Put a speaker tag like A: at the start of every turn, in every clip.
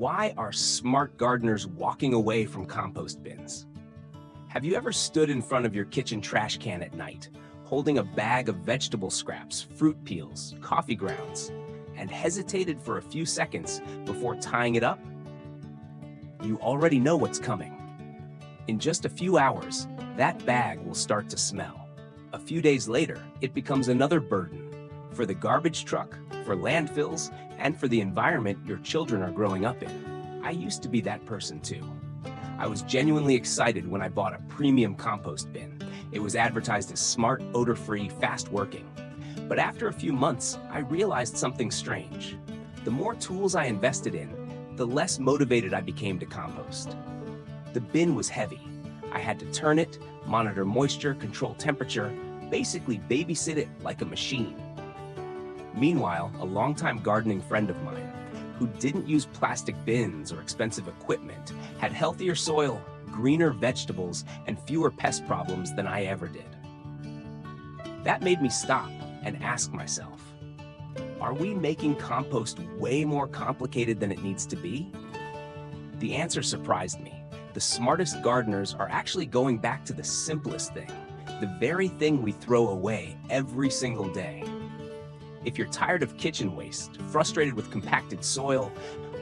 A: Why are smart gardeners walking away from compost bins? Have you ever stood in front of your kitchen trash can at night, holding a bag of vegetable scraps, fruit peels, coffee grounds, and hesitated for a few seconds before tying it up? You already know what's coming. In just a few hours, that bag will start to smell. A few days later, it becomes another burden for the garbage truck, for landfills, and for the environment your children are growing up in. I used to be that person too. I was genuinely excited when I bought a premium compost bin. It was advertised as smart, odor-free, fast-working. But after a few months, I realized something strange. The more tools I invested in, the less motivated I became to compost. The bin was heavy. I had to turn it, monitor moisture, control temperature, basically babysit it like a machine. Meanwhile, a longtime gardening friend of mine, who didn't use plastic bins or expensive equipment, had healthier soil, greener vegetables, and fewer pest problems than I ever did. That made me stop and ask myself, are we making compost way more complicated than it needs to be? The answer surprised me. The smartest gardeners are actually going back to the simplest thing, the very thing we throw away every single day. If you're tired of kitchen waste, frustrated with compacted soil,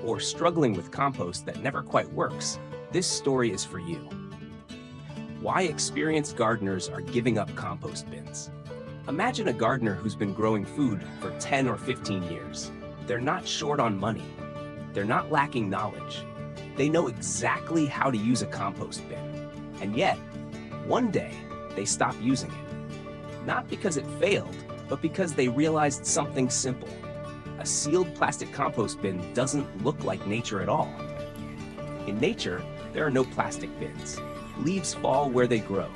A: or struggling with compost that never quite works, this story is for you. Why experienced gardeners are giving up compost bins. Imagine a gardener who's been growing food for 10 or 15 years. They're not short on money. They're not lacking knowledge. They know exactly how to use a compost bin. And yet, one day, they stop using it. Not because it failed, but because they realized something simple. A sealed plastic compost bin doesn't look like nature at all. In nature, there are no plastic bins. Leaves fall where they grow.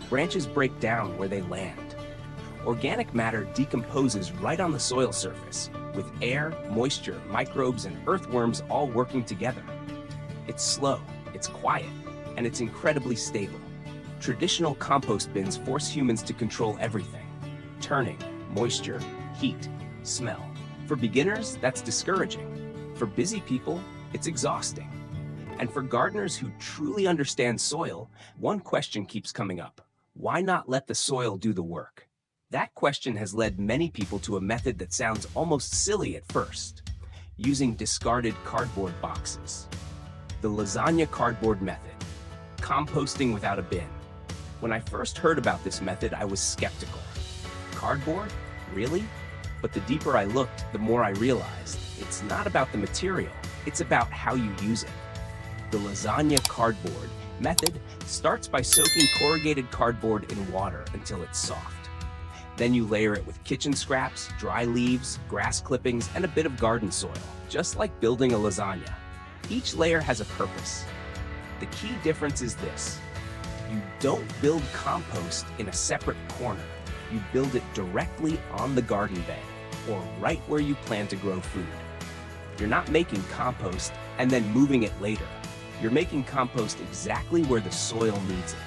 A: Branches break down where they land. Organic matter decomposes right on the soil surface, with air, moisture, microbes, and earthworms all working together. It's slow, it's quiet, and it's incredibly stable. Traditional compost bins force humans to control everything: turning, moisture, heat, smell. For beginners, that's discouraging. For busy people, it's exhausting. And for gardeners who truly understand soil, one question keeps coming up: why not let the soil do the work? That question has led many people to a method that sounds almost silly at first: using discarded cardboard boxes. The lasagna cardboard method. Composting without a bin. When I first heard about this method, I was skeptical. Cardboard? Really? But the deeper I looked, the more I realized it's not about the material, it's about how you use it. The lasagna cardboard method starts by soaking corrugated cardboard in water until it's soft. Then you layer it with kitchen scraps, dry leaves, grass clippings, and a bit of garden soil, just like building a lasagna. Each layer has a purpose. The key difference is this: you don't build compost in a separate corner. You build it directly on the garden bed, or right where you plan to grow food. You're not making compost and then moving it later. You're making compost exactly where the soil needs it.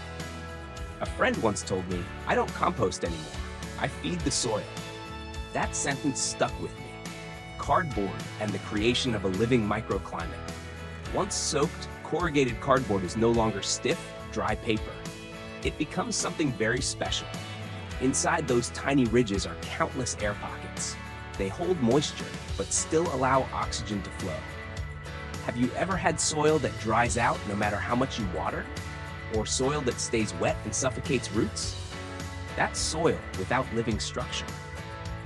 A: A friend once told me, "I don't compost anymore. I feed the soil." That sentence stuck with me. Cardboard and the creation of a living microclimate. Once soaked, corrugated cardboard is no longer stiff, dry paper. It becomes something very special. Inside those tiny ridges are countless air pockets. They hold moisture, but still allow oxygen to flow. Have you ever had soil that dries out no matter how much you water? Or soil that stays wet and suffocates roots? That's soil without living structure.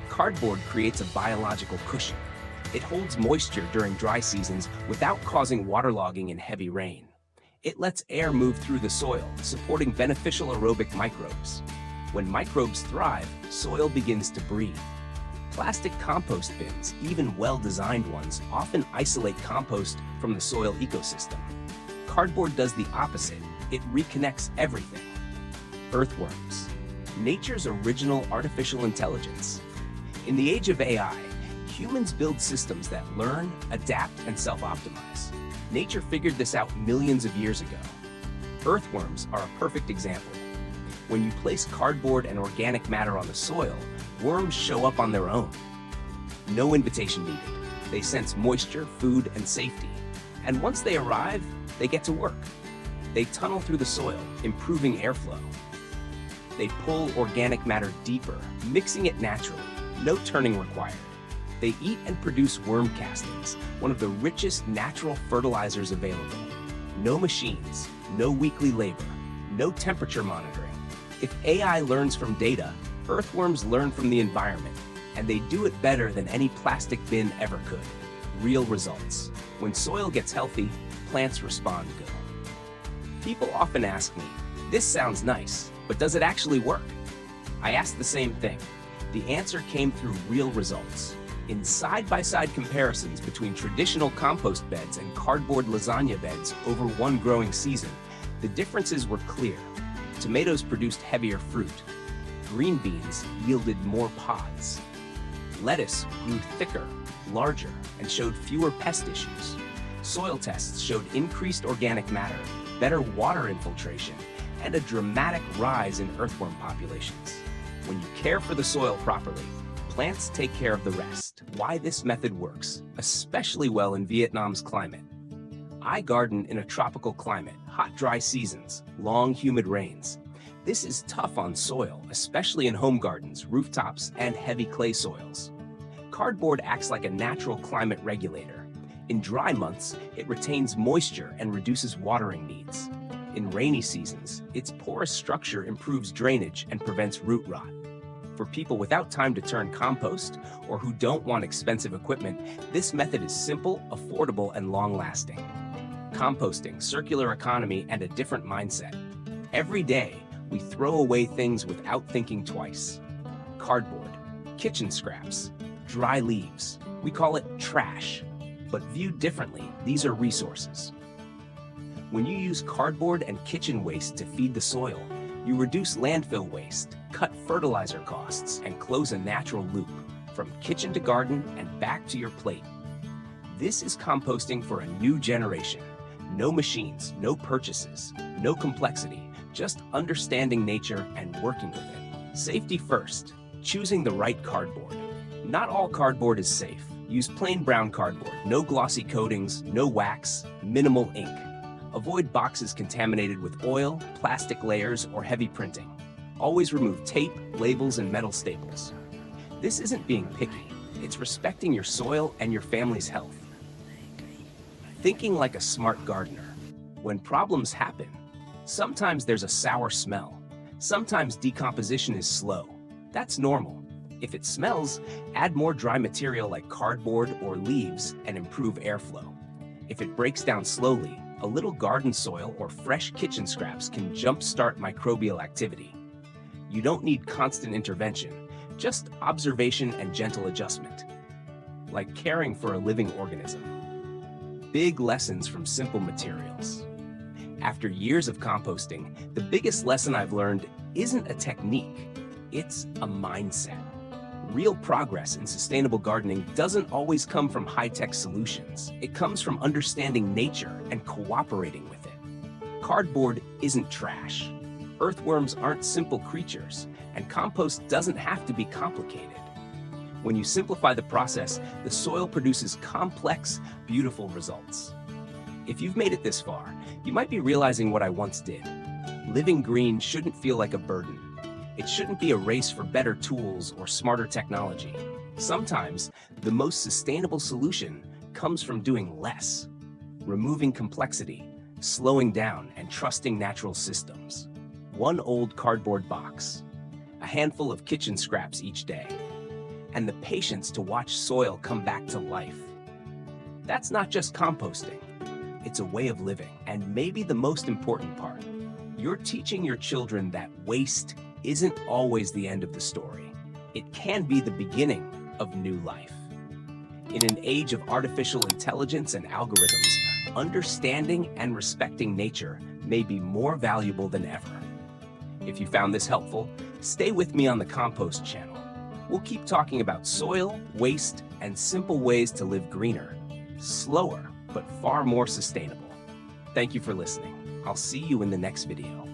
A: Cardboard creates a biological cushion. It holds moisture during dry seasons without causing waterlogging in heavy rain. It lets air move through the soil, supporting beneficial aerobic microbes. When microbes thrive, soil begins to breathe. Plastic compost bins, even well-designed ones, often isolate compost from the soil ecosystem. Cardboard does the opposite. It reconnects everything. Earthworms. Nature's original artificial intelligence. In the age of AI, humans build systems that learn, adapt, and self-optimize. Nature figured this out millions of years ago. Earthworms are a perfect example. When you place cardboard and organic matter on the soil, worms show up on their own. No invitation needed. They sense moisture, food, and safety. And once they arrive, they get to work. They tunnel through the soil, improving airflow. They pull organic matter deeper, mixing it naturally, no turning required. They eat and produce worm castings, one of the richest natural fertilizers available. No machines, no weekly labor, no temperature monitoring. If AI learns from data, earthworms learn from the environment, and they do it better than any plastic bin ever could. Real results. When soil gets healthy, plants respond good. People often ask me, this sounds nice, but does it actually work? I asked the same thing. The answer came through real results. In side-by-side comparisons between traditional compost beds and cardboard lasagna beds over one growing season, the differences were clear. Tomatoes produced heavier fruit. Green beans yielded more pods. Lettuce grew thicker, larger, and showed fewer pest issues. Soil tests showed increased organic matter, better water infiltration, and a dramatic rise in earthworm populations. When you care for the soil properly, plants take care of the rest. Why this method works, especially well in Vietnam's climate. I garden in a tropical climate, hot, dry seasons, long, humid rains. This is tough on soil, especially in home gardens, rooftops, and heavy clay soils. Cardboard acts like a natural climate regulator. In dry months, it retains moisture and reduces watering needs. In rainy seasons, its porous structure improves drainage and prevents root rot. For people without time to turn compost or who don't want expensive equipment, this method is simple, affordable, and long-lasting. Composting, circular economy, and a different mindset. Every day, we throw away things without thinking twice. Cardboard, kitchen scraps, dry leaves. We call it trash. But viewed differently, these are resources. When you use cardboard and kitchen waste to feed the soil, you reduce landfill waste, cut fertilizer costs, and close a natural loop from kitchen to garden and back to your plate. This is composting for a new generation. No machines, no purchases, no complexity, just understanding nature and working with it. Safety first, choosing the right cardboard. Not all cardboard is safe. Use plain brown cardboard, no glossy coatings, no wax, minimal ink. Avoid boxes contaminated with oil, plastic layers, or heavy printing. Always remove tape, labels, and metal staples. This isn't being picky, it's respecting your soil and your family's health. Thinking like a smart gardener. When problems happen, sometimes there's a sour smell. Sometimes decomposition is slow. That's normal. If it smells, add more dry material like cardboard or leaves and improve airflow. If it breaks down slowly, a little garden soil or fresh kitchen scraps can jumpstart microbial activity. You don't need constant intervention, just observation and gentle adjustment. Like caring for a living organism. Big lessons from simple materials. After years of composting, the biggest lesson I've learned isn't a technique, it's a mindset. Real progress in sustainable gardening doesn't always come from high-tech solutions. It comes from understanding nature and cooperating with it. Cardboard isn't trash. Earthworms aren't simple creatures, and compost doesn't have to be complicated. When you simplify the process, the soil produces complex, beautiful results. If you've made it this far, you might be realizing what I once did. Living green shouldn't feel like a burden. It shouldn't be a race for better tools or smarter technology. Sometimes, the most sustainable solution comes from doing less, removing complexity, slowing down, and trusting natural systems. One old cardboard box, a handful of kitchen scraps each day, and the patience to watch soil come back to life. That's not just composting. It's a way of living. And maybe the most important part, you're teaching your children that waste isn't always the end of the story. It can be the beginning of new life. In an age of artificial intelligence and algorithms, understanding and respecting nature may be more valuable than ever. If you found this helpful, stay with me on the Compost channel. We'll keep talking about soil, waste, and simple ways to live greener, slower, but far more sustainable. Thank you for listening. I'll see you in the next video.